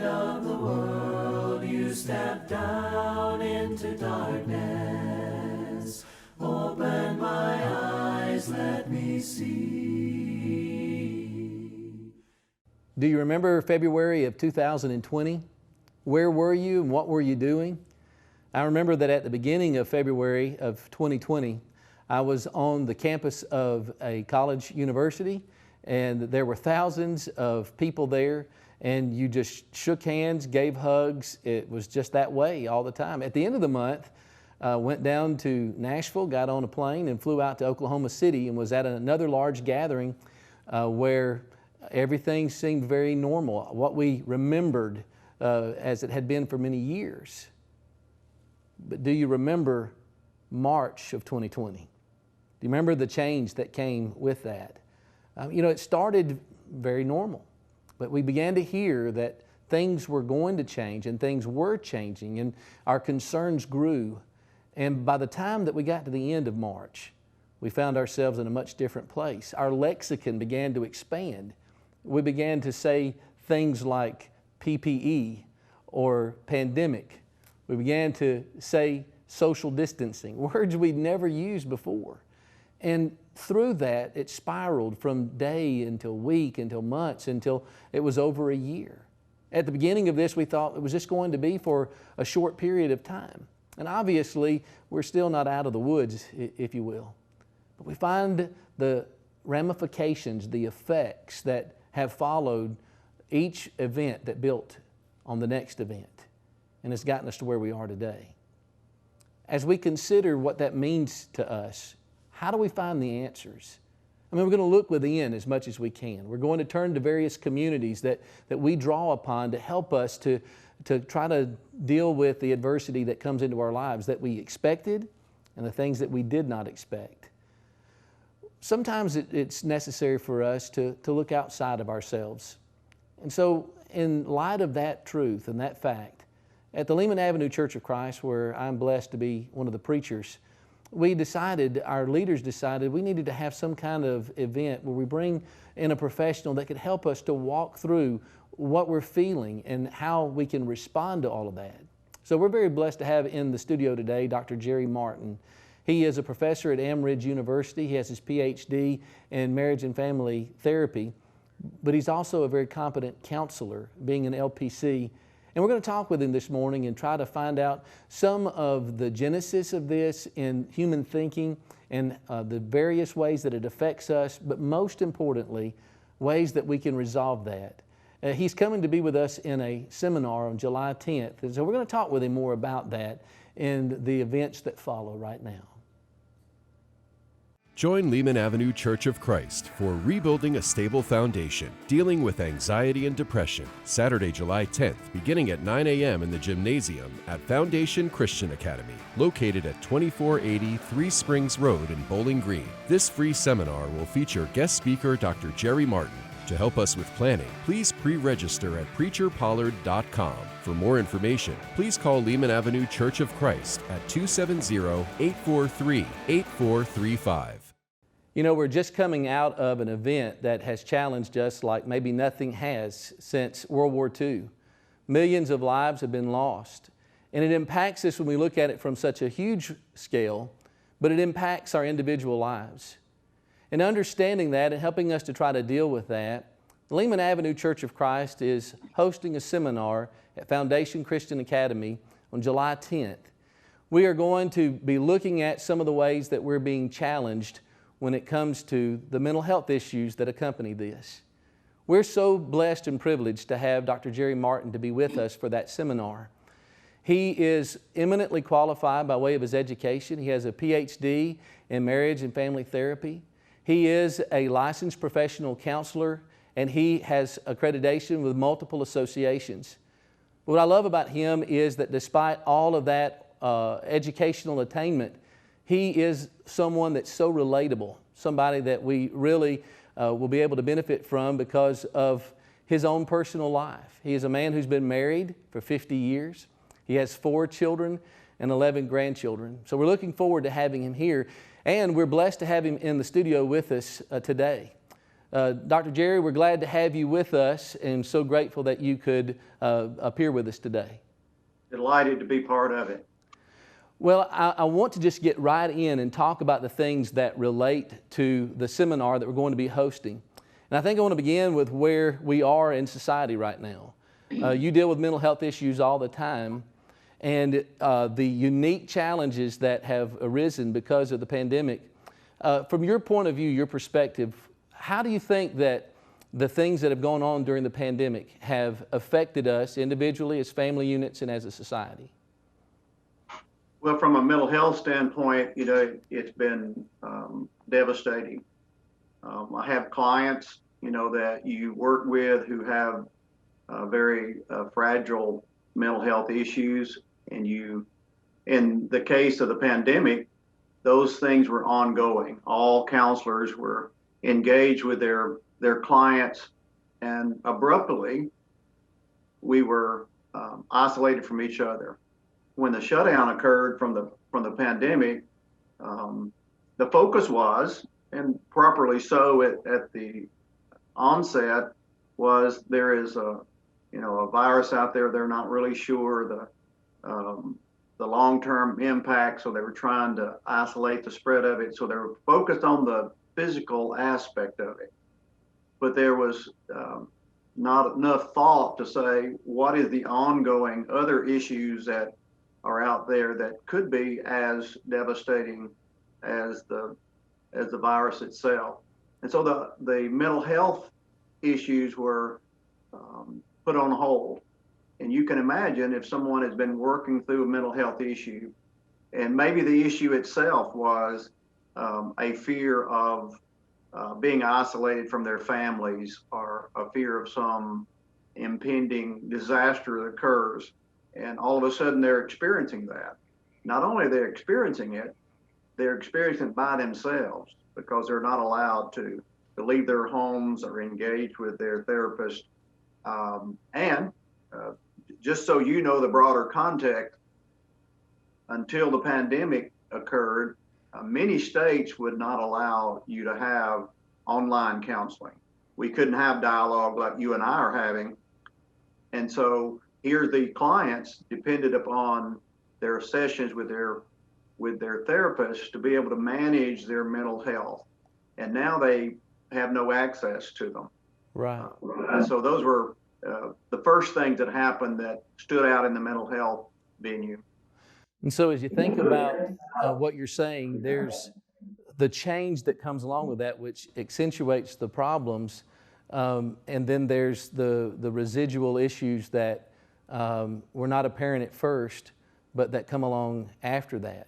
of the world, you stepped down into darkness. Open my eyes, let me see. Do you remember February of 2020? Where were you and what were you doing? I remember that at the beginning of February of 2020, I was on the campus of a college university, and there were thousands of people there, and you just shook hands, gave hugs. It was just that way all the time. At the end of the month, went down to Nashville, got on a plane, and flew out to Oklahoma City, and was at another large gathering where everything seemed very normal, what we remembered as it had been for many years. But do you remember March of 2020? Do you remember the change that came with that? It started very normal, but we began to hear that things were going to change and things were changing, and our concerns grew. And by the time that we got to the end of March, we found ourselves in a much different place. Our lexicon began to expand. We began to say things like PPE or pandemic. We began to say social distancing, words we'd never used before. And through that, it spiraled from day until week, until months, until it was over a year. At the beginning of this, we thought it was just going to be for a short period of time. And obviously, we're still not out of the woods, if you will. But we find the ramifications, the effects that have followed each event that built on the next event, and it's gotten us to where we are today. As we consider what that means to us, how do we find the answers? We're going to look within as much as we can. We're going to turn to various communities that we draw upon to help us to try to deal with the adversity that comes into our lives that we expected and the things that we did not expect. Sometimes it's necessary for us to look outside of ourselves. And so in light of that truth and that fact, at the Lehman Avenue Church of Christ, where I'm blessed to be one of the preachers, our leaders decided we needed to have some kind of event where we bring in a professional that could help us to walk through what we're feeling and how we can respond to all of that. So we're very blessed to have in the studio today Dr. Jerry Martin. He is a professor at Amridge University. He has his PhD in marriage and family therapy, but he's also a very competent counselor, being an LPC. And we're going to talk with him this morning and try to find out some of the genesis of this in human thinking and the various ways that it affects us, but most importantly, ways that we can resolve that. He's coming to be with us in a seminar on July 10th, and so we're going to talk with him more about that in the events that follow right now. Join Lehman Avenue Church of Christ for Rebuilding a Stable Foundation, Dealing with Anxiety and Depression, Saturday, July 10th, beginning at 9 a.m. in the gymnasium at Foundation Christian Academy, located at 2480 Three Springs Road in Bowling Green. This free seminar will feature guest speaker Dr. Jerry Martin. To help us with planning, please pre-register at preacherpollard.com. For more information, please call Lehman Avenue Church of Christ at 270-843-8435. We're just coming out of an event that has challenged us like maybe nothing has since World War II. Millions of lives have been lost. And it impacts us when we look at it from such a huge scale, but it impacts our individual lives. And understanding that and helping us to try to deal with that, the Lehman Avenue Church of Christ is hosting a seminar at Foundation Christian Academy on July 10th. We are going to be looking at some of the ways that we're being challenged when it comes to the mental health issues that accompany this. We're so blessed and privileged to have Dr. Jerry Martin to be with us for that seminar. He is eminently qualified by way of his education. He has a PhD in marriage and family therapy. He is a licensed professional counselor, and he has accreditation with multiple associations. What I love about him is that despite all of that educational attainment, he is someone that's so relatable, somebody that we really will be able to benefit from because of his own personal life. He is a man who's been married for 50 years. He has 4 children and 11 grandchildren. So we're looking forward to having him here. And we're blessed to have him in the studio with us today. Dr. Jerry, we're glad to have you with us and so grateful that you could appear with us today. Delighted to be part of it. Well, I want to just get right in and talk about the things that relate to the seminar that we're going to be hosting. And I think I want to begin with where we are in society right now. You deal with mental health issues all the time, and the unique challenges that have arisen because of the pandemic. From your point of view, your perspective, how do you think that the things that have gone on during the pandemic have affected us individually, as family units, and as a society? Well, from a mental health standpoint, it's been devastating. I have clients, that you work with who have very fragile mental health issues, and in the case of the pandemic, those things were ongoing. All counselors were engaged with their clients, and abruptly we were isolated from each other. When the shutdown occurred from the pandemic, the focus was, and properly so at the onset, was there is a virus out there. They're not really sure the long-term impact, so they were trying to isolate the spread of it. So they were focused on the physical aspect of it, but there was not enough thought to say what is the ongoing other issues that are out there that could be as devastating as the virus itself. And so the mental health issues were put on hold. And you can imagine if someone has been working through a mental health issue, and maybe the issue itself was a fear of being isolated from their families, or a fear of some impending disaster that occurs, and all of a sudden they're experiencing that. Not only are they experiencing it, they're experiencing it by themselves because they're not allowed to leave their homes or engage with their therapist. Just so you know the broader context, until the pandemic occurred, many states would not allow you to have online counseling. We couldn't have dialogue like you and I are having. And so here the clients depended upon their sessions with their therapists to be able to manage their mental health. And now they have no access to them. Right. So those were the first things that happened that stood out in the mental health venue. And so as you think about what you're saying, there's the change that comes along with that, which accentuates the problems. And then there's the residual issues that were not apparent at first, but that come along after that.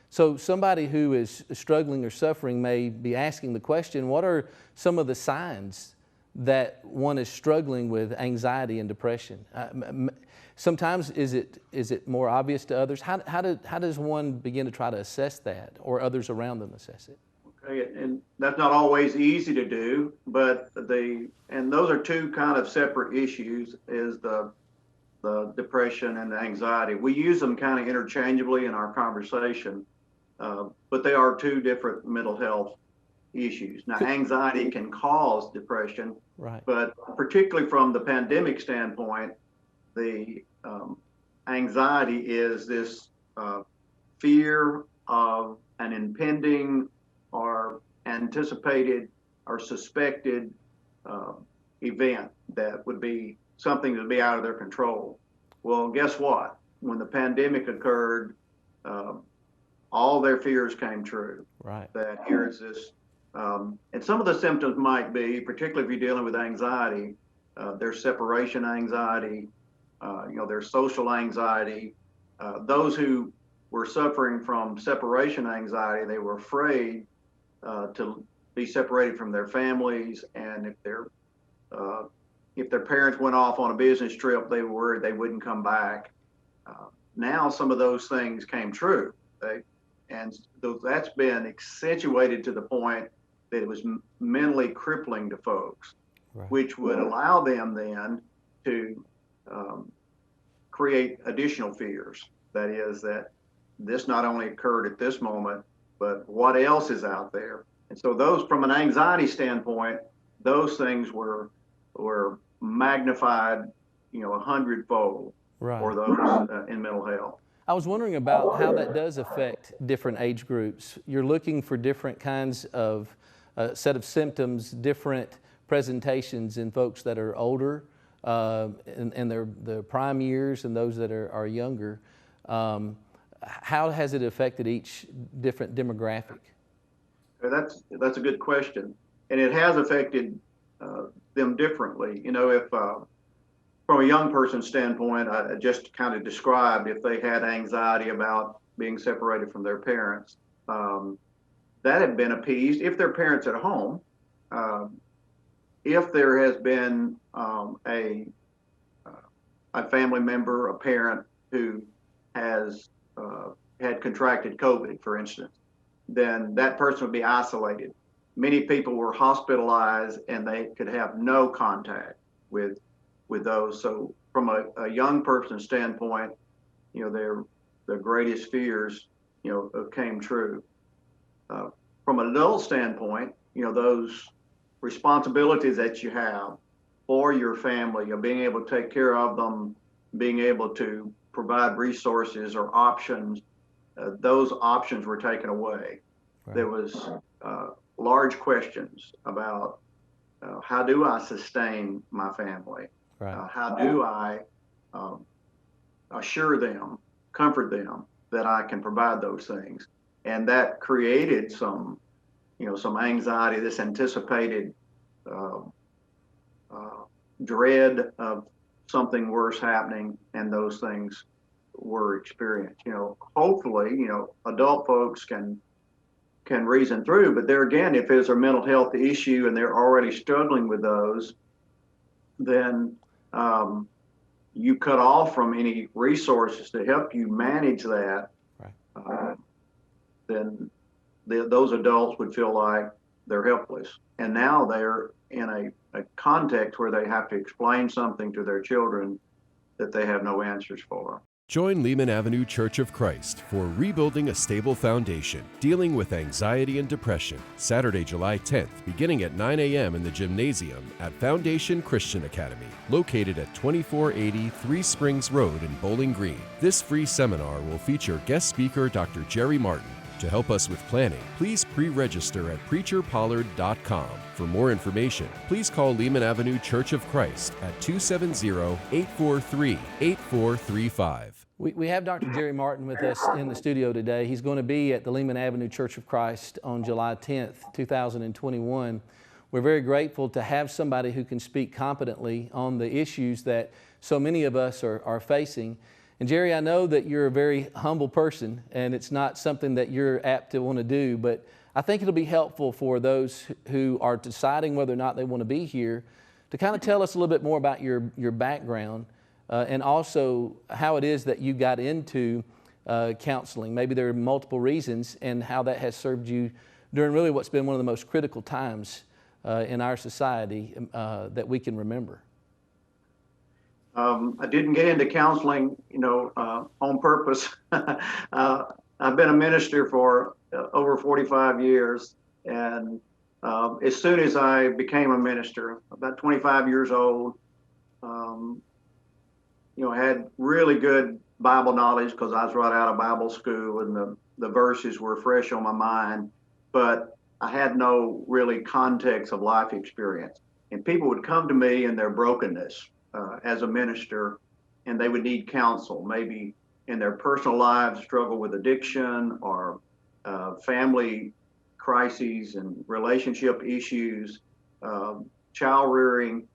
So somebody who is struggling or suffering may be asking the question, what are some of the signs that one is struggling with anxiety and depression? Sometimes is it more obvious to others? How does one begin to try to assess that, or others around them assess it? Okay, and that's not always easy to do, but and those are two kind of separate issues, is the depression and the anxiety. We use them kind of interchangeably in our conversation, but they are two different mental health issues. Now, anxiety can cause depression, right, but particularly from the pandemic standpoint, the anxiety is this fear of an impending or anticipated or suspected event that would be something that would be out of their control. Well, guess what? When the pandemic occurred, all their fears came true. right, That here is this, and some of the symptoms might be, particularly if you're dealing with anxiety, there's separation anxiety, there's social anxiety. Those who were suffering from separation anxiety, they were afraid to be separated from their families, and if their parents went off on a business trip, they were worried they wouldn't come back. Now some of those things came true, and that's been accentuated to the point that it was mentally crippling to folks, right, which would allow them then to create additional fears. That is, that this not only occurred at this moment, but what else is out there? And so those, from an anxiety standpoint, those things were magnified, 100-fold Right. for those in mental health. I was wondering about how that does affect different age groups. You're looking for different kinds of set of symptoms, different presentations in folks that are older in their prime years and those that are younger. How has it affected each different demographic? That's a good question, and it has affected them differently. If from a young person's standpoint, I just kind of described if they had anxiety about being separated from their parents, that had been appeased if their parents at home. If there has been a family member, a parent who has had contracted COVID, for instance, then that person would be isolated. Many people were hospitalized and they could have no contact with those. So from a young person's standpoint, their greatest fears, came true. From an adult standpoint, those responsibilities that you have for your family, being able to take care of them, being able to provide resources or options, those options were taken away. Right. There was large questions about how do I sustain my family? Right. How do I assure them, comfort them that I can provide those things? And that created some anxiety, this anticipated dread of something worse happening, and those things were experienced. Hopefully, adult folks can reason through, but there again, if there's a mental health issue and they're already struggling with those, then you cut off from any resources to help you manage that. Right. Then those adults would feel like they're helpless. And now they're in a context where they have to explain something to their children that they have no answers for. Join Lehman Avenue Church of Christ for Rebuilding a Stable Foundation, Dealing with Anxiety and Depression, Saturday, July 10th, beginning at 9 a.m. in the gymnasium at Foundation Christian Academy, located at 2480 Three Springs Road in Bowling Green. This free seminar will feature guest speaker Dr. Jerry Martin. To help us with planning, please pre-register at preacherpollard.com. For more information, please call Lehman Avenue Church of Christ at 270-843-8435. We have Dr. Jerry Martin with us in the studio today. He's going to be at the Lehman Avenue Church of Christ on July 10th, 2021. We're very grateful to have somebody who can speak competently on the issues that so many of us are facing. And Jerry, I know that you're a very humble person and it's not something that you're apt to want to do, but I think it'll be helpful for those who are deciding whether or not they want to be here to kind of tell us a little bit more about your background and also how it is that you got into counseling. Maybe there are multiple reasons and how that has served you during really what's been one of the most critical times in our society that we can remember. I didn't get into counseling, on purpose. I've been a minister for over 45 years, and as soon as I became a minister, about 25 years old, had really good Bible knowledge because I was right out of Bible school, and the verses were fresh on my mind, but I had no really context of life experience. And people would come to me in their brokenness as a minister, and they would need counsel, maybe in their personal lives, struggle with addiction or family crises and relationship issues, child rearing,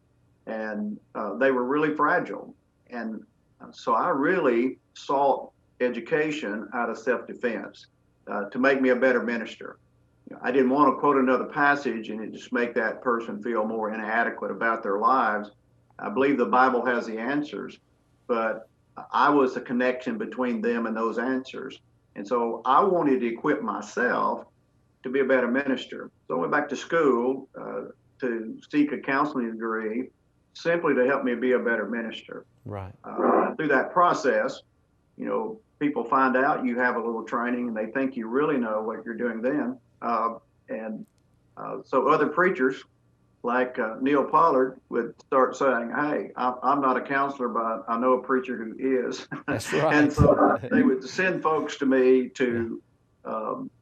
and they were really fragile. And so I really sought education out of self-defense to make me a better minister. I didn't want to quote another passage and it just make that person feel more inadequate about their lives. I believe the Bible has the answers, but I was the connection between them and those answers. And so I wanted to equip myself to be a better minister. So I went back to school to seek a counseling degree simply to help me be a better minister. Right. Through that process, people find out you have a little training and they think you really know what you're doing then. So other preachers like Neil Pollard would start saying, "Hey, I'm not a counselor, but I know a preacher who is." That's right. And so they would send folks to me to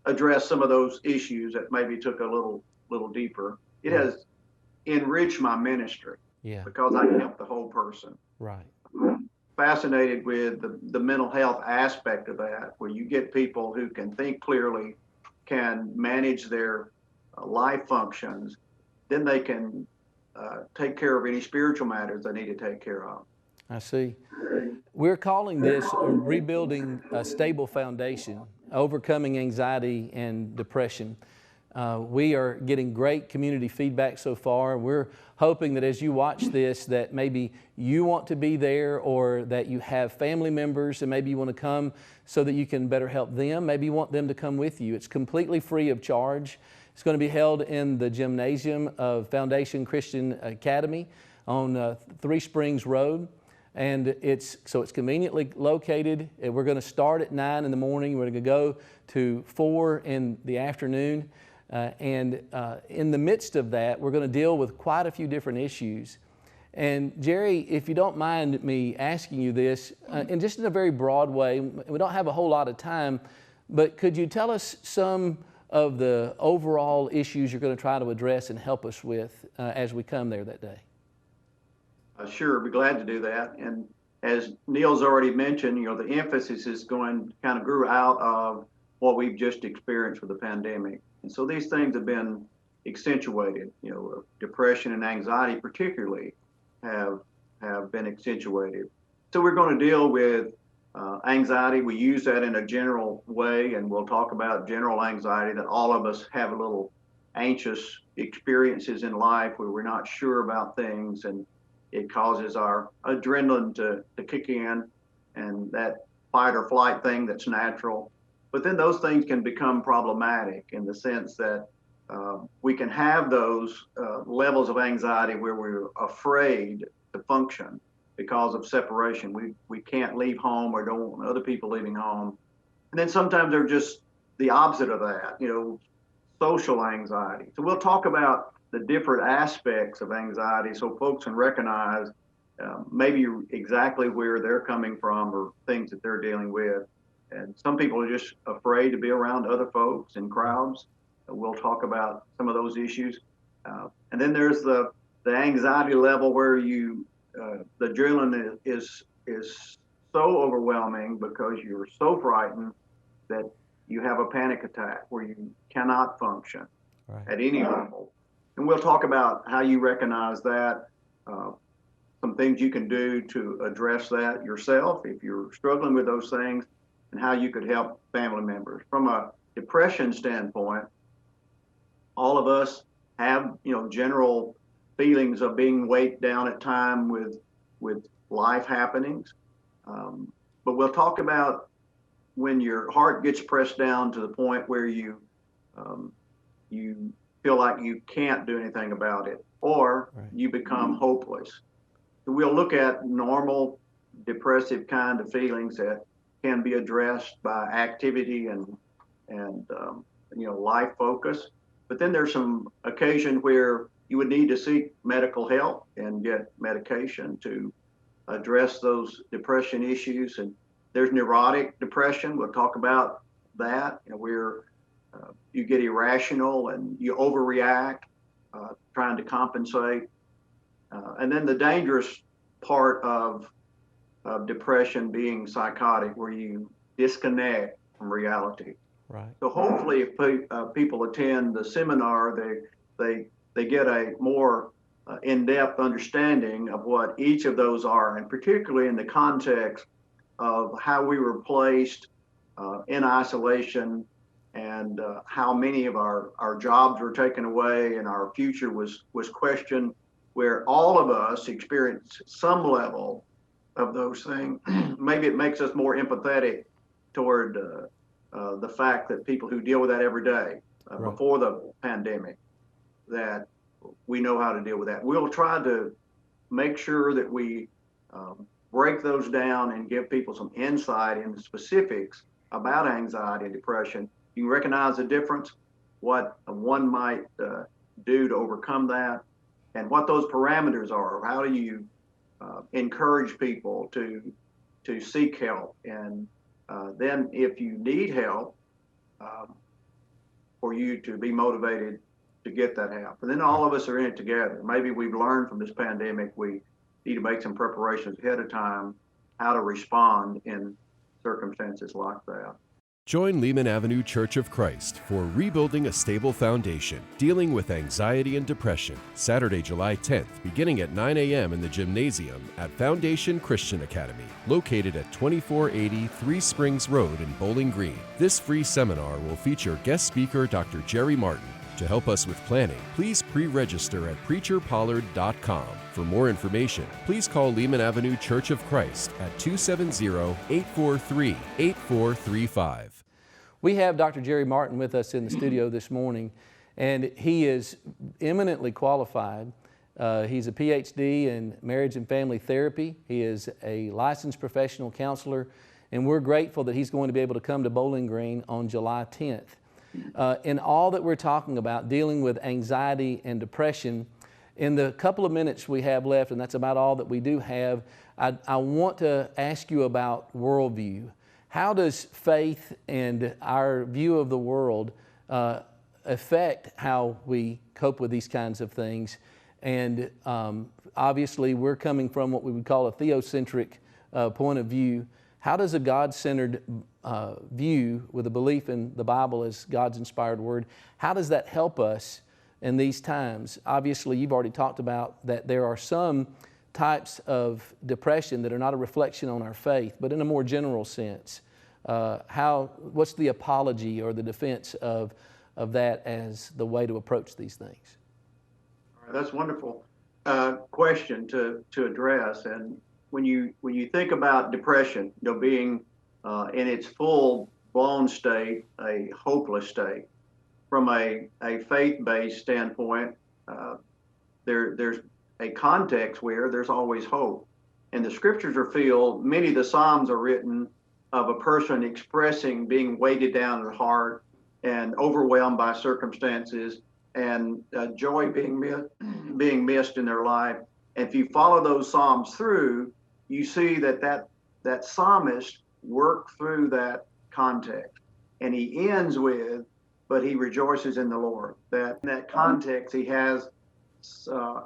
address some of those issues that maybe took a little deeper. It Right. has enriched my ministry Yeah, because I can help the whole person. right. Fascinated with the mental health aspect of that, where you get people who can think clearly, can manage their life functions, then they can take care of any spiritual matters they need to take care of. I see. We're calling this rebuilding a stable foundation, overcoming anxiety and depression. We are getting great community feedback so far. We're hoping that as you watch this, that maybe you want to be there, or that you have family members and maybe you want to come so that you can better help them. Maybe you want them to come with you. It's completely free of charge. It's going to be held in the gymnasium of Foundation Christian Academy on Three Springs Road. And it's conveniently located. We're going to start at 9 in the morning. We're going to go to 4 in the afternoon. And in the midst of that, we're going to deal with quite a few different issues. And Jerry, if you don't mind me asking you this, and just in a very broad way, we don't have a whole lot of time, but could you tell us some of the overall issues you're going to try to address and help us with as we come there that day? Sure, be glad to do that. And as Neil's already mentioned, the emphasis is going kind of grew out of what we've just experienced with the pandemic. And so these things have been accentuated. Depression and anxiety particularly have been accentuated. So we're going to deal with anxiety. We use that in a general way, and we'll talk about general anxiety, that all of us have a little anxious experiences in life where we're not sure about things, and it causes our adrenaline to kick in, and that fight or flight thing that's natural. But then those things can become problematic in the sense that we can have those levels of anxiety where we're afraid to function because of separation. We can't leave home, or don't want other people leaving home. And then sometimes they're just the opposite of that, social anxiety. So we'll talk about the different aspects of anxiety so folks can recognize maybe exactly where they're coming from or things that they're dealing with. And some people are just afraid to be around other folks in crowds. We'll talk about some of those issues. And then there's the anxiety level where the adrenaline is so overwhelming because you're so frightened that you have a panic attack where you cannot function at any level. And we'll talk about how you recognize that, some things you can do to address that yourself if you're struggling with those things, and how you could help family members. From a depression standpoint, all of us have, general feelings of being weighed down at time with life happenings. But we'll talk about when your heart gets pressed down to the point where you feel like you can't do anything about it, or you become hopeless. So we'll look at normal depressive kind of feelings that can be addressed by activity and life focus. But then there's some occasion where you would need to seek medical help and get medication to address those depression issues. And there's neurotic depression. We'll talk about that, where you get irrational and you overreact, trying to compensate. And then the dangerous part of depression being psychotic, where you disconnect from reality. Right. So hopefully, if people attend the seminar, they get a more in-depth understanding of what each of those are, and particularly in the context of how we were placed in isolation, and how many of our jobs were taken away and our future was questioned, where all of us experience some level of those things. Maybe it makes us more empathetic toward the fact that people who deal with that every day before the pandemic, that we know how to deal with that. We'll try to make sure that we break those down and give people some insight into specifics about anxiety and depression. You can recognize the difference, what one might do to overcome that, and what those parameters are. How do you encourage people to seek help? And then if you need help, for you to be motivated to get that help. And then all of us are in it together. Maybe we've learned from this pandemic, we need to make some preparations ahead of time, how to respond in circumstances like that. Join Lehman Avenue Church of Christ for Rebuilding a Stable Foundation, Dealing with Anxiety and Depression, Saturday, July 10th, beginning at 9 a.m. in the gymnasium at Foundation Christian Academy, located at 2480 Three Springs Road in Bowling Green. This free seminar will feature guest speaker Dr. Jerry Martin. To help us with planning, please pre-register at preacherpollard.com. For more information, please call Lehman Avenue Church of Christ at 270-843-8435. We have Dr. Jerry Martin with us in the studio this morning, and he is eminently qualified. He's a PhD in marriage and family therapy. He is a licensed professional counselor, and we're grateful that he's going to be able to come to Bowling Green on July 10th. In all that we're talking about, dealing with anxiety and depression, in the couple of minutes we have left, and that's about all that we do have, I want to ask you about worldview. How does faith and our view of the world affect how we cope with these kinds of things? And obviously we're coming from what we would call a theocentric point of view. How does a God-centered view with a belief in the Bible as God's inspired word, how does that help us in these times? Obviously, you've already talked about that there are some types of depression that are not a reflection on our faith, but in a more general sense. What's the apology or the defense of that as the way to approach these things? All right, that's a wonderful question to address. And when you think about depression, being in its full-blown state, a hopeless state, from a faith-based standpoint, there's a context where there's always hope. And the scriptures are filled, many of the Psalms are written of a person expressing being weighted down in the heart and overwhelmed by circumstances, and joy being missed in their life. And if you follow those Psalms through, you see that psalmist worked through that context. And he ends with, but he rejoices in the Lord. That in that context, he has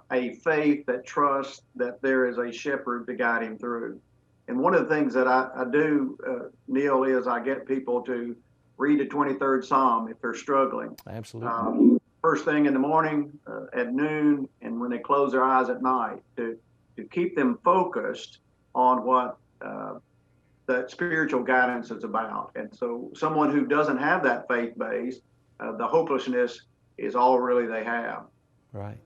a faith that trusts that there is a shepherd to guide him through. And one of the things that I do, Neil, is I get people to read the 23rd Psalm if they're struggling. Absolutely. First thing in the morning, at noon, and when they close their eyes at night, to keep them focused on what that spiritual guidance is about. And so someone who doesn't have that faith base, the hopelessness is all really they have. Right.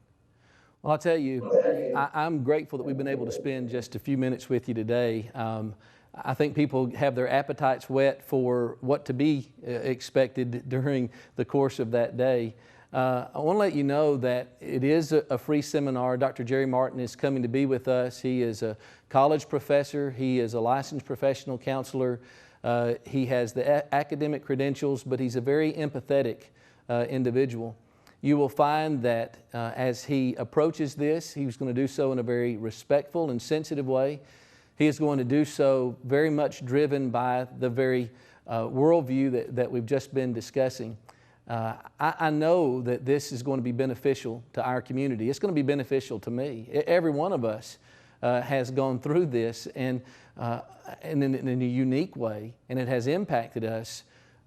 Well, I'll tell you, I'm grateful that we've been able to spend just a few minutes with you today. I think people have their appetites whet for what to be expected during the course of that day. I want to let you know that it is a free seminar. Dr. Jerry Martin is coming to be with us. He is a college professor. He is a licensed professional counselor. He has the academic credentials, but he's a very empathetic individual. You will find that as he approaches this, he's going to do so in a very respectful and sensitive way. He is going to do so very much driven by the very worldview that we've just been discussing. I know that this is going to be beneficial to our community. It's going to be beneficial to me. Every one of us has gone through this and in a unique way, and it has impacted us.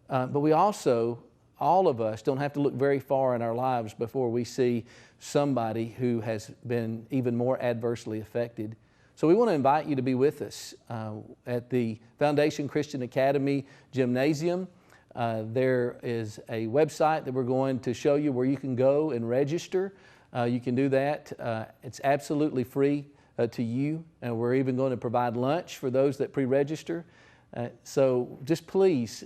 But we also, all of us, don't have to look very far in our lives before we see somebody who has been even more adversely affected. So we want to invite you to be with us at the Foundation Christian Academy Gymnasium. There is a website that we're going to show you where you can go and register. You can do that. It's absolutely free to you, and we're even going to provide lunch for those that pre-register. So just please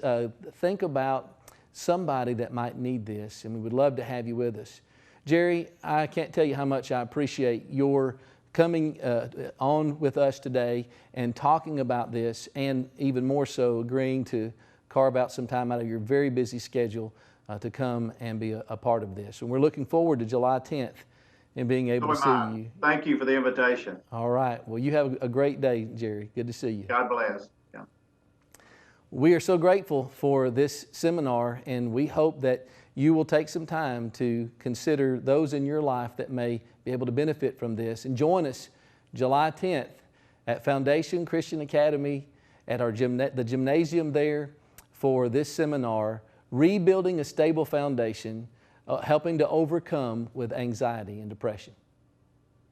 think about somebody that might need this, and we would love to have you with us. Jerry, I can't tell you how much I appreciate your coming on with us today and talking about this, and even more so agreeing to carve out some time out of your very busy schedule to come and be a part of this. And we're looking forward to July 10th. and being able to So am see I. you. Thank you for the invitation. All right. Well, you have a great day, Jerry. Good to see you. God bless. Yeah. We are so grateful for this seminar, and we hope that you will take some time to consider those in your life that may be able to benefit from this. And join us July 10th at Foundation Christian Academy at the gymnasium there for this seminar, Rebuilding a Stable Foundation, helping to overcome with anxiety and depression.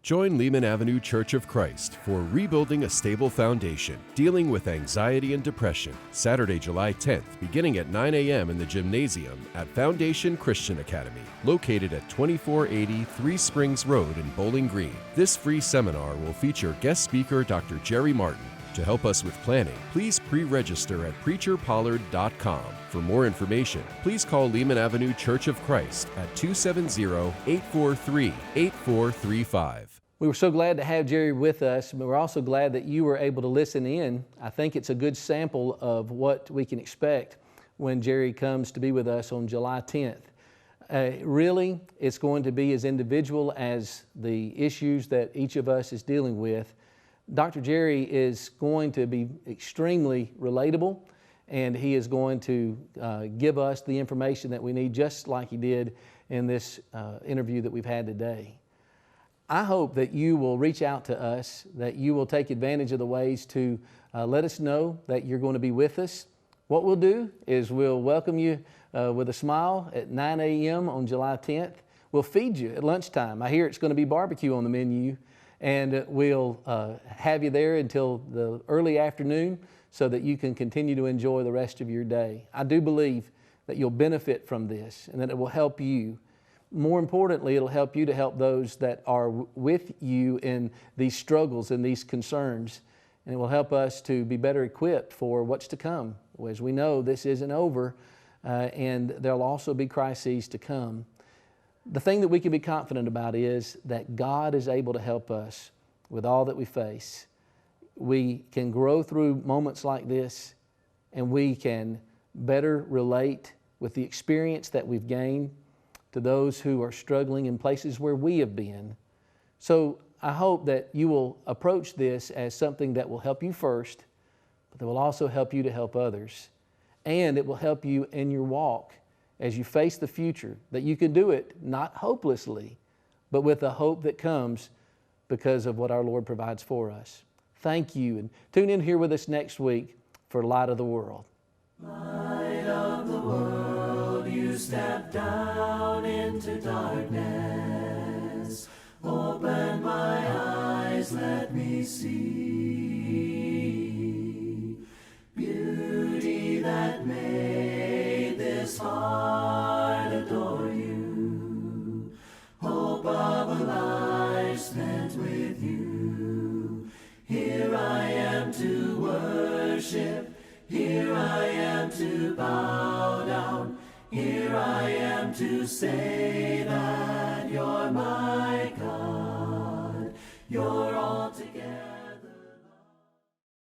Join Lehman Avenue Church of Christ for Rebuilding a Stable Foundation, Dealing with Anxiety and Depression, Saturday, July 10th, beginning at 9 a.m. in the gymnasium at Foundation Christian Academy, located at 2480 Three Springs Road in Bowling Green. This free seminar will feature guest speaker Dr. Jerry Martin. To help us with planning, please pre-register at preacherpollard.com. For more information, please call Lehman Avenue Church of Christ at 270-843-8435. We were so glad to have Jerry with us, but we're also glad that you were able to listen in. I think it's a good sample of what we can expect when Jerry comes to be with us on July 10th. Really, it's going to be as individual as the issues that each of us is dealing with. Dr. Jerry is going to be extremely relatable, and he is going to give us the information that we need, just like he did in this interview that we've had today. I hope that you will reach out to us, that you will take advantage of the ways to let us know that you're going to be with us. What we'll do is we'll welcome you with a smile at 9 a.m. on July 10th. We'll feed you at lunchtime. I hear it's going to be barbecue on the menu. And we'll have you there until the early afternoon so that you can continue to enjoy the rest of your day. I do believe that you'll benefit from this and that it will help you. More importantly, it'll help you to help those that are with you in these struggles and these concerns. And it will help us to be better equipped for what's to come. As we know, this isn't over, and there'll also be crises to come. The thing that we can be confident about is that God is able to help us with all that we face. We can grow through moments like this, and we can better relate with the experience that we've gained to those who are struggling in places where we have been. So I hope that you will approach this as something that will help you first, but that will also help you to help others. And it will help you in your walk as you face the future, that you can do it not hopelessly, but with a hope that comes because of what our Lord provides for us. Thank you, and tune in here with us next week for Light of the World. Light of the world, you step down into darkness. Open my eyes, let me see beauty that made this heart adore you. Hope of a life spent with you. Here I am to worship. Here I am to bow down. Here I am to say that you're my God. You're altogether